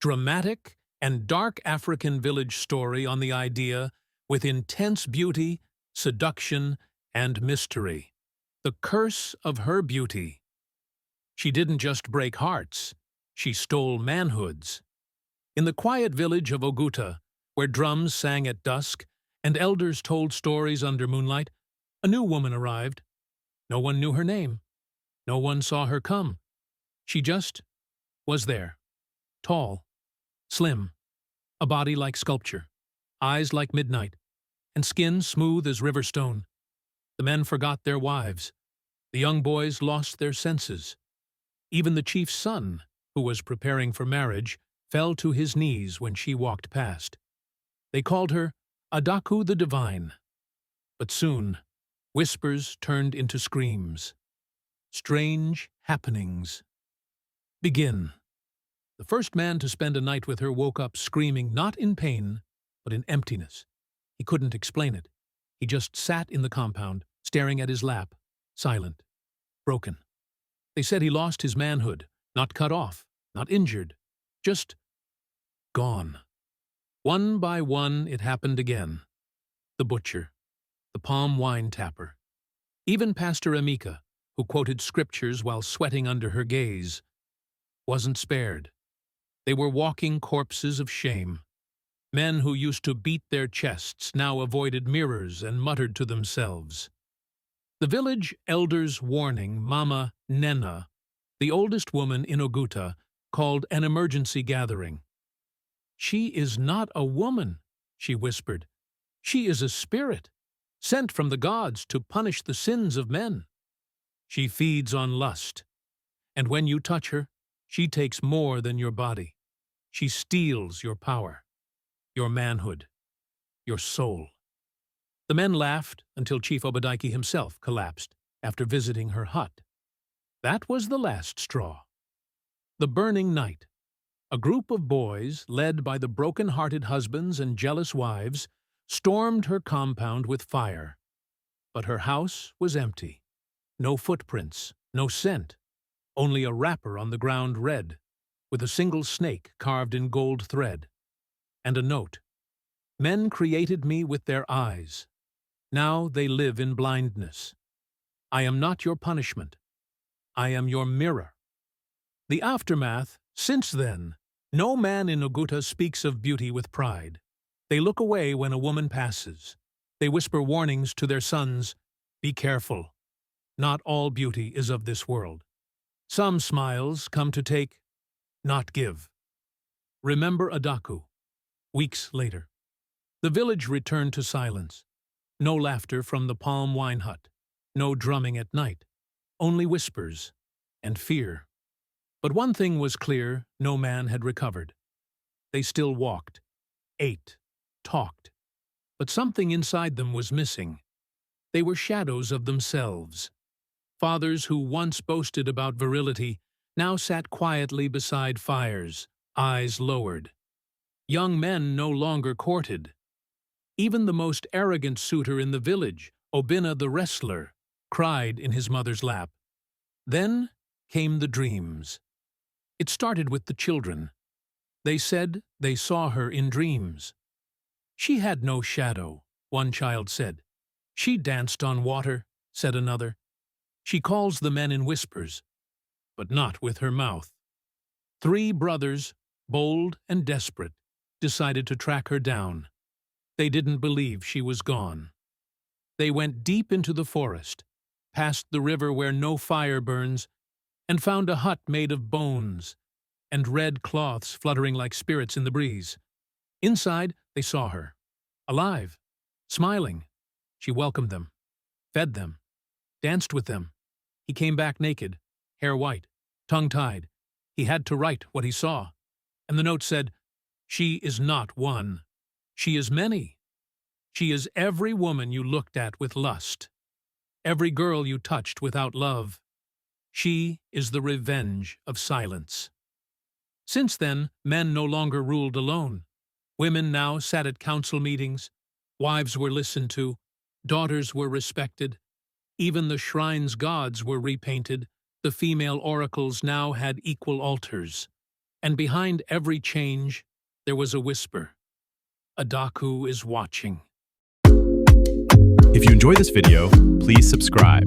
dramatic and dark African village story on the idea with intense beauty, seduction, and mystery. The curse of her beauty. She didn't just break hearts, she stole manhoods. In the quiet village of Oguta, where drums sang at dusk and elders told stories under moonlight, a new woman arrived. No one knew her name. No one saw her come. She just was there. Tall, slim, a body like sculpture, eyes like midnight, and skin smooth as river stone. The men forgot their wives. The young boys lost their senses. Even the chief's son, who was preparing for marriage, fell to his knees when she walked past. They called her Adaku the Divine. But soon, whispers turned into screams. Strange happenings. Begin. The first man to spend a night with her woke up screaming not in pain, but in emptiness. He couldn't explain it. He just sat in the compound, staring at his lap, silent, broken. They said he lost his manhood, not cut off, not injured, just gone. One by one it happened again. The butcher, the palm wine tapper, even Pastor Amaka, who quoted scriptures while sweating under her gaze, wasn't spared. They were walking corpses of shame. Men who used to beat their chests now avoided mirrors and muttered to themselves. The village elder's warning Mama Nena, the oldest woman in Oguta, called an emergency gathering. "She is not a woman," she whispered. "She is a spirit, sent from the gods to punish the sins of men. She feeds on lust, and when you touch her, she takes more than your body. She steals your power, your manhood, your soul." The men laughed until Chief Obadiah himself collapsed after visiting her hut. That was the last straw. The burning night. A group of boys, led by the broken-hearted husbands and jealous wives, stormed her compound with fire. But her house was empty. No footprints, no scent, only a wrapper on the ground red, with a single snake carved in gold thread, and a note. "Men created me with their eyes. Now they live in blindness. I am not your punishment. I am your mirror." The aftermath, since then, no man in Oguta speaks of beauty with pride. They look away when a woman passes. They whisper warnings to their sons, "Be careful. Not all beauty is of this world. Some smiles come to take, not give." Remember Adaku. Weeks later. The village returned to silence. No laughter from the palm wine hut. No drumming at night. Only whispers and fear. But one thing was clear, no man had recovered. They still walked, ate, talked. But something inside them was missing. They were shadows of themselves. Fathers who once boasted about virility now sat quietly beside fires, eyes lowered. Young men no longer courted. Even the most arrogant suitor in the village, Obinna the wrestler, cried in his mother's lap. Then came the dreams. It started with the children. They said they saw her in dreams. "She had no shadow," one child said. "She danced on water," said another. "She calls the men in whispers, but not with her mouth." 3 brothers, bold and desperate, decided to track her down. They didn't believe she was gone. They went deep into the forest, past the river where no fire burns, and found a hut made of bones and red cloths fluttering like spirits in the breeze. Inside, they saw her, alive, smiling. She welcomed them, fed them, danced with them. He came back naked, hair white, tongue-tied. He had to write what he saw. And the note said, "She is not one. She is many. She is every woman you looked at with lust, every girl you touched without love. She is the revenge of silence." Since then, men no longer ruled alone. Women now sat at council meetings. Wives were listened to. Daughters were respected. Even the shrine's gods were repainted. The female oracles now had equal altars. And behind every change, there was a whisper. Adaku is watching. If you enjoyed this video, please subscribe.